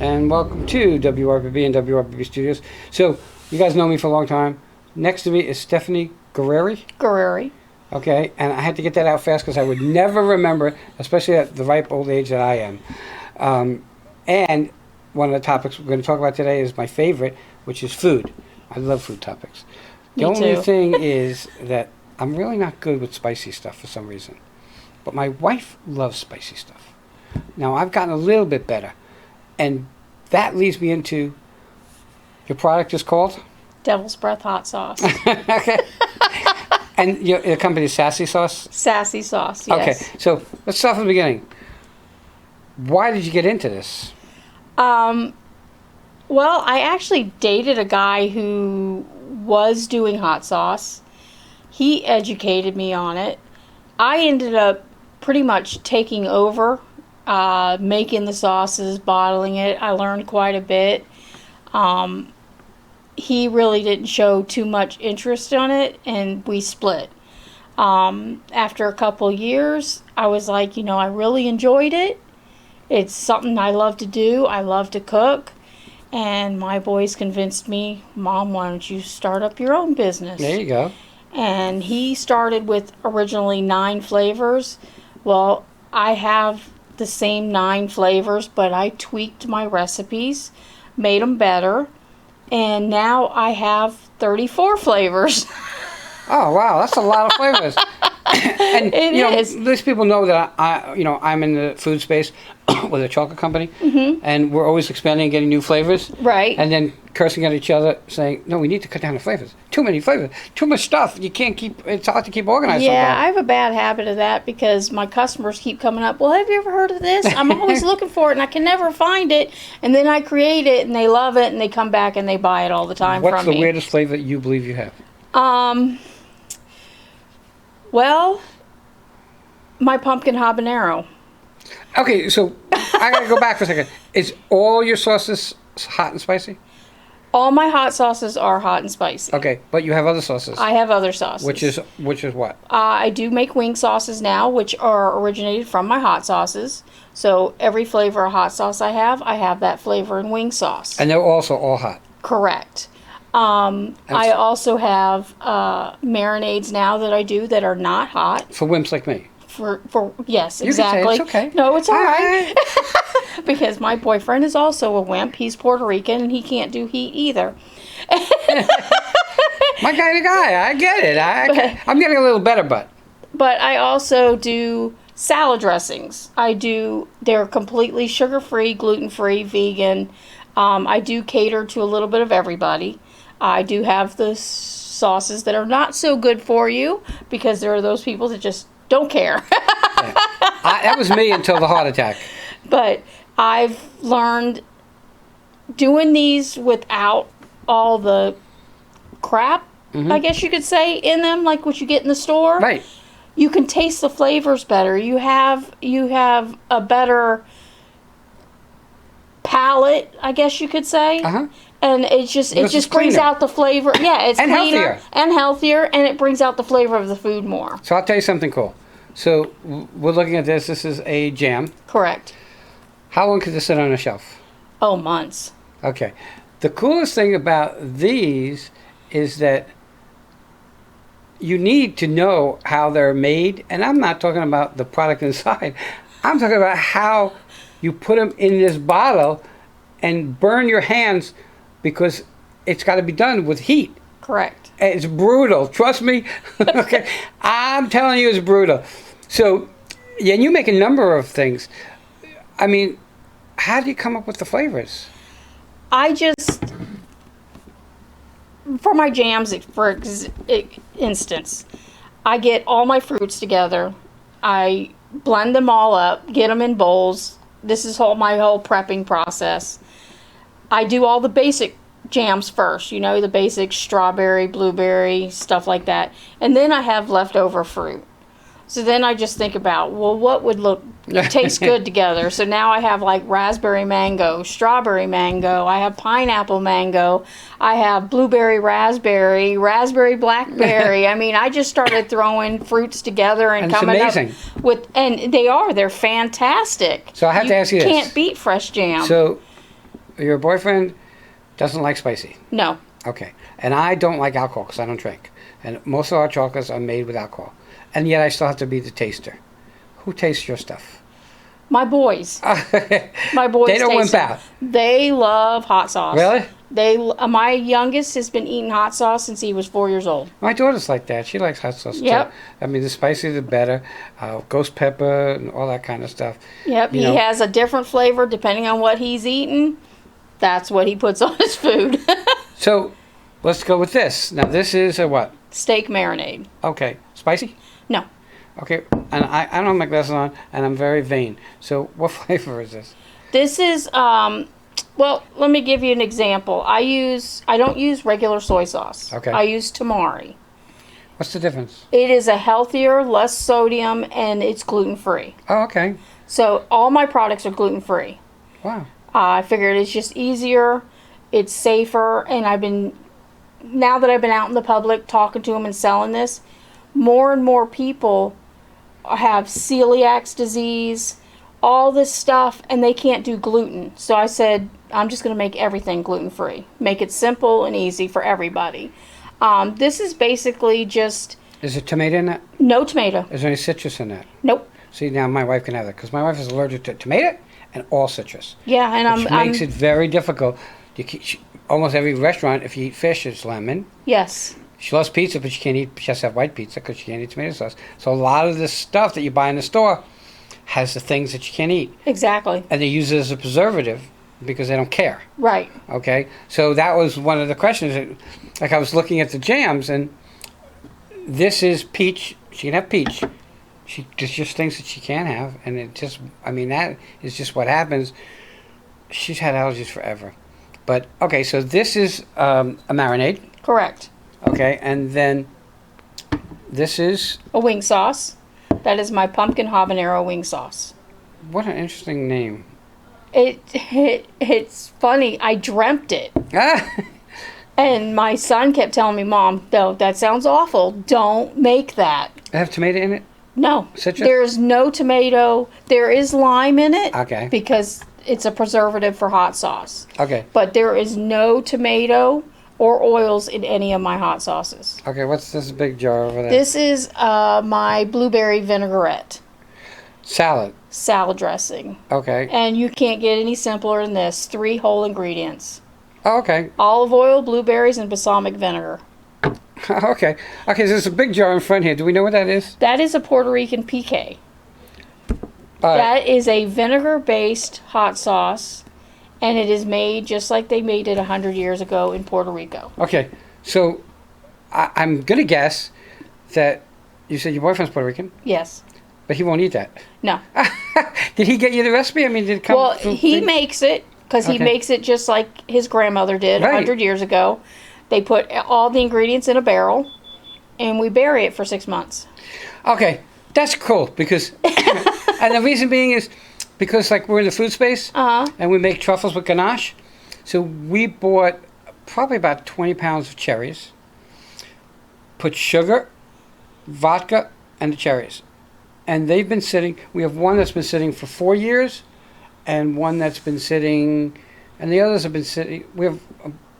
and welcome to WRPB and WRPB Studios. So, you guys know me for a long time. Next to me is Stephanie Guerreri. Okay, and I had to get that out fast because I would never remember, especially at the ripe old age that I am. And one of the topics we're going to talk about today is my favorite, which is food. I love food topics. The only thing is that I'm really not good with spicy stuff for some reason. But my wife loves spicy stuff. Now, I've gotten a little bit better. And that leads me into, your product is called? Devil's Breath Hot Sauce. Okay. And your company is Sassy Sauce? Sassy Sauce, yes. Okay, so let's start from the beginning. Why did you get into this? Well, I actually dated a guy who was doing hot sauce. He educated me on it. I ended up pretty much taking over, making the sauces, bottling it. I learned quite a bit. He really didn't show too much interest on it, and we split. After a couple years, I was like, I really enjoyed it. It's something I love to do. I love to cook. And my boys convinced me, Mom, why don't you start up your own business? There you go. And he started with originally 9 flavors. Well, I have the same 9 flavors, but I tweaked my recipes, made them better, and now I have 34 flavors. Oh, wow, that's a lot of flavors. And It is. these people know that I'm in the food space with a chocolate company, and we're always expanding and getting new flavors. Right. And then cursing at each other, saying, "No, we need to cut down the flavors. Too many flavors, too much stuff. You can't keep. It's hard to keep organized." Yeah, sometimes. I have a bad habit of that because my customers keep coming up. Well, have you ever heard of this? I'm always looking for it, and I can never find it. And then I create it, and they love it, and they come back and they buy it all the time What's from the me. weirdest flavor you believe you have? Well, my pumpkin habanero. Okay, so I gotta go back for a second. Is all your sauces hot and spicy? All my hot sauces are hot and spicy. Okay, but you have other sauces. I have other sauces. Which is what? I do make wing sauces now, which are originated from my hot sauces. So every flavor of hot sauce I have that flavor in wing sauce. And they're also all hot. Correct. I also have marinades now that I do that are not hot. For wimps like me. Yes, You exactly. can say it's okay. No, it's all right. Because my boyfriend is also a wimp. He's Puerto Rican and he can't do heat either. My kind of guy. I get it. I'm getting a little better, but I also do salad dressings. They're completely sugar-free, gluten-free, vegan. I do cater to a little bit of everybody. I do have the sauces that are not so good for you because there are those people that just don't care. that was me until the heart attack. But I've learned doing these without all the crap, I guess you could say, in them, like what you get in the store. Right. You can taste the flavors better. You have a better palate, I guess you could say. And it just brings out the flavor. Yeah, it's and cleaner and healthier, and it brings out the flavor of the food more. So I'll tell you something cool. So we're looking at this. This is a jam. Correct. How long could this sit on a shelf? Oh, months. Okay. The coolest thing about these is that you need to know how they're made. And I'm not talking about the product inside. I'm talking about how you put them in this bottle and burn your hands because it's got to be done with heat. Correct. It's brutal. Trust me. Okay. I'm telling you, it's brutal. So, yeah, and you make a number of things. I mean, how do you come up with the flavors? For my jams, for instance, I get all my fruits together. I blend them all up, get them in bowls. This is my whole prepping process. I do all the basic jams first, the basic strawberry, blueberry, stuff like that. And then I have leftover fruit. So then I just think about, well, what would taste good together? So now I have like raspberry mango, strawberry mango, I have pineapple mango, I have blueberry raspberry, raspberry blackberry. I mean, I just started throwing fruits together and coming up with, and they're fantastic. So I have to ask you this. You can't beat fresh jam. So your boyfriend doesn't like spicy. No. Okay. And I don't like alcohol because I don't drink. And most of our chocolates are made with alcohol. And yet I still have to be the taster. Who tastes your stuff? My boys. My boys. They don't taste wimp it. out. They love hot sauce. Really? My youngest has been eating hot sauce since he was 4 years old. My daughter's like that. She likes hot sauce Yep. too. I mean, the spicier the better. Ghost pepper and all that kind of stuff. Yep. You He know. has a different flavor depending on what he's eating. That's what he puts on his food. So, let's go with this. Now, this is a what? Steak marinade. Okay. Spicy? No. Okay. And I don't have my glasses on, and I'm very vain. So, what flavor is this? This is well, let me give you an example. I don't use regular soy sauce. Okay. I use tamari. What's the difference? It is a healthier, less sodium, and it's gluten-free. Oh, okay. So all my products are gluten-free. Wow. I figured it's just easier, it's safer, and now that I've been out in the public talking to them and selling this, more and more people have celiac disease, all this stuff, and they can't do gluten. So I said, I'm just going to make everything gluten-free. Make it simple and easy for everybody. This is basically just Is there tomato in that? no tomato. Is there any citrus in that? Nope. See, now my wife can have that because my wife is allergic to tomato and all citrus, Yeah, and which makes it very difficult. Almost every restaurant, if you eat fish, it's lemon. yes. She loves pizza, but she has to have white pizza because she can't eat tomato sauce. So a lot of this stuff that you buy in the store has the things that you can't eat. Exactly. And they use it as a preservative because they don't care. Right. Okay? So that was one of the questions. Like I was looking at the jams, and this is peach. She can have peach. There's just things that she can't have. And that is just what happens. She's had allergies forever. But, okay, so this is a marinade. Correct. Okay, and then this is, A wing sauce. That is my pumpkin habanero wing sauce. what an interesting name. It's funny. I dreamt it. Ah! And my son kept telling me, Mom, no, that sounds awful. Don't make that. I have tomato in it? No. Citrus? There's no tomato. There is lime in it. Okay. Because it's a preservative for hot sauce. Okay. But there is no tomato or oils in any of my hot sauces. Okay, what's this big jar over there? This is my blueberry vinaigrette Salad. salad dressing. Okay. And you can't get any simpler than this. 3 whole ingredients. Oh, okay. Olive oil, blueberries, and balsamic vinegar. Okay. Okay, so there's a big jar in front here. Do we know what that is? That is a Puerto Rican piqué. All right. That is a vinegar-based hot sauce, and it is made just like they made it 100 years ago in Puerto Rico. Okay, so I'm going to guess that you said your boyfriend's Puerto Rican, Yes. but he won't eat that. No. Did he get you the recipe? I mean, did it come Well, through he thing? makes it because he Okay. makes it just like his grandmother did Right. 100 years ago. They put all the ingredients in a barrel, and we bury it for 6 months. Okay, that's cool because, and the reason being is because like we're in the food space Uh-huh. and we make truffles with ganache. So we bought probably about 20 pounds of cherries, put sugar, vodka, and the cherries. And they've been sitting, we have one that's been sitting for 4 years and one that's been sitting, and the others have been sitting, we have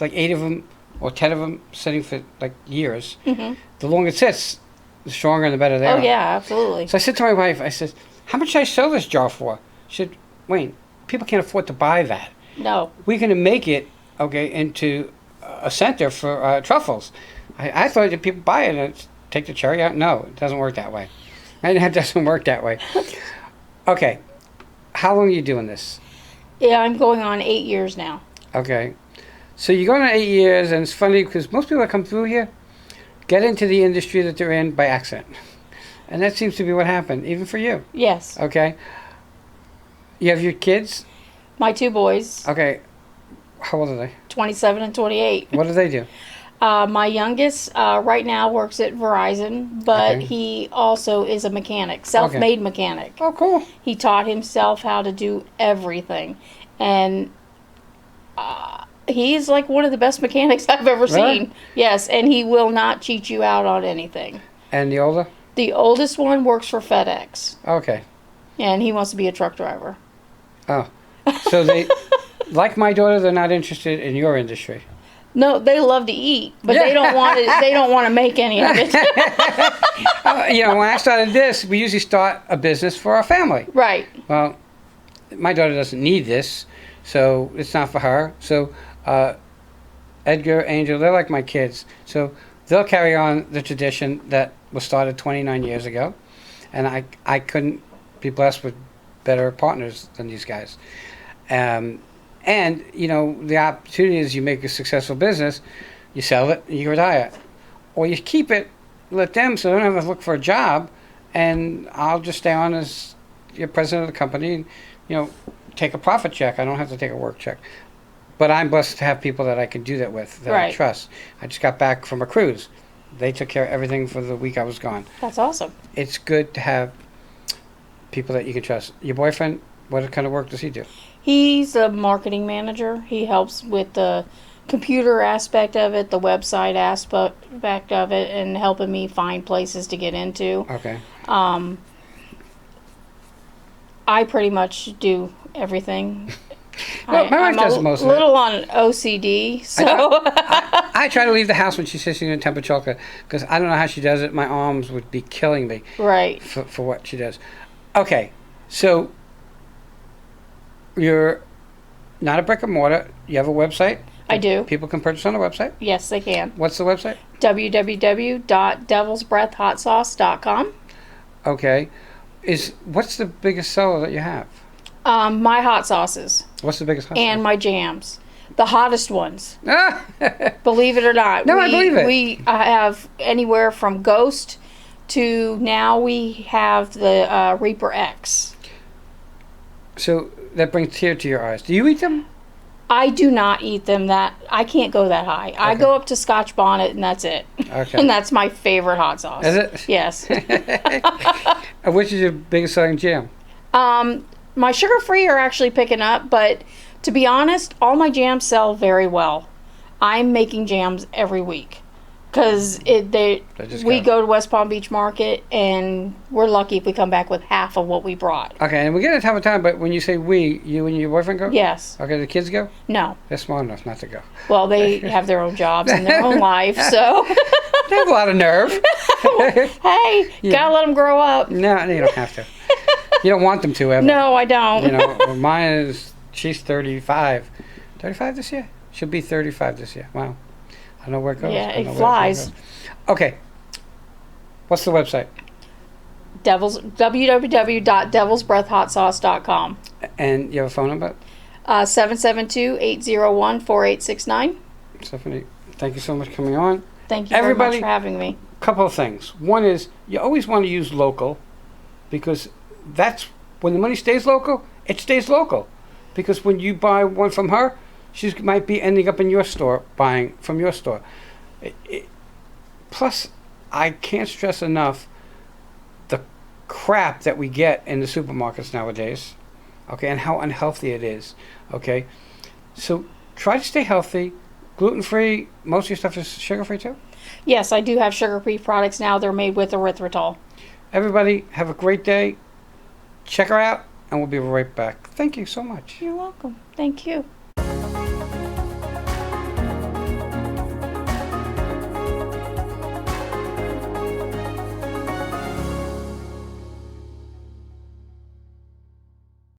like 8 of them or 10 of them sitting for like years. Mm-hmm. The longer it sits, the stronger and the better they Oh, are. yeah, absolutely. So I said to my wife, I said, how much should I sell this jar for? She said, Wayne, people can't afford to buy that. No. We're going to make it, okay, into a center for truffles. I thought that people buy it and take the cherry out. No, it doesn't work that way. And it doesn't work that way. Okay, how long are you doing this? Yeah, I'm going on 8 years now. Okay, so you're going on 8 years, and it's funny because most people that come through here get into the industry that they're in by accident. And that seems to be what happened, even for you. Yes. Okay. You have your kids? My 2 boys, Okay. How old are they? 27 and 28. What do they do? My youngest right now works at Verizon, but Okay. he also is a mechanic, self-made mechanic. Oh, cool. He taught himself how to do everything. And he's like one of the best mechanics I've ever Really? seen. Yes, and he will not cheat you out on anything. And the older? The oldest one works for FedEx, Okay. and he wants to be a truck driver. Oh. So Like my daughter, they're not interested in your industry. No, they love to eat, but they don't want to. They don't want to make any of it. When I started this, we usually start a business for our family. Right. Well, my daughter doesn't need this, so it's not for her. So Edgar, Angel, they're like my kids. So they'll carry on the tradition that was started 29 years ago. And I couldn't be blessed with better partners than these guys. And, the opportunity is you make a successful business, you sell it, and you retire. Or you keep it, let them, so they don't have to look for a job, and I'll just stay on as your president of the company and, take a profit check. I don't have to take a work check. But I'm blessed to have people that I can do that with, that I Right. trust. I just got back from a cruise. They took care of everything for the week I was gone. That's awesome. It's good to have people that you can trust. Your boyfriend, what kind of work does he do? He's a marketing manager. He helps with the computer aspect of it, the website aspect of it, and helping me find places to get into. Okay. I pretty much do everything. Well, my wife does most of it. little on OCD, so I try to leave the house when she says she's going to temper chocolate because I don't know how she does it. My arms would be killing me right. for what she does. Okay, so you're not a brick and mortar. You have a website? I do. People can purchase on the website? Yes, they can. What's the website? www.devilsbreathhotsauce.com. Okay. What's the biggest seller that you have? My hot sauces What's the biggest hot and my jams. The hottest ones. sauce? Believe it or not. No, I believe it. We have anywhere from Ghost to now we have the Reaper X. So that brings tear to your eyes. Do you eat them? I do not eat them. I can't go that high. I Okay. go up to Scotch Bonnet and that's it. Okay. And that's my favorite hot sauce. Is it? Yes. Which is your biggest selling jam? My sugar-free are actually picking up, but to be honest, all my jams sell very well. I'm making jams every week because we go to West Palm Beach Market and we're lucky if we come back with half of what we brought. Okay, and we get a time of time, but when you say we, you and your boyfriend go? Yes. Okay, the kids go? No. They're smart enough not to go. Well, they have their own jobs and their own life, so They have a lot of nerve. hey, gotta let them grow up. No, you don't have to. You don't want them to, ever. No, I don't. She's 35. 35 this year? She'll be 35 this year. Wow. I don't know where it goes. Yeah, I don't know it where flies. goes. Okay. What's the website? www.devilsbreathhotsauce.com. And you have a phone number? 772-801-4869. Stephanie, thank you so much for coming on. Thank you Everybody- very much for having me. Couple of things. One is you always want to use local because that's when the money stays local, it stays local. Because when you buy one from her, she might be ending up in your store buying from your store. Plus, I can't stress enough the crap that we get in the supermarkets nowadays, okay, and how unhealthy it is, okay? So try to stay healthy, gluten-free. Most of your stuff is sugar-free too? Yes, I do have sugar-free products now. They're made with erythritol. Everybody, have a great day. Check her out, and we'll be right back. Thank you so much. You're welcome. Thank you.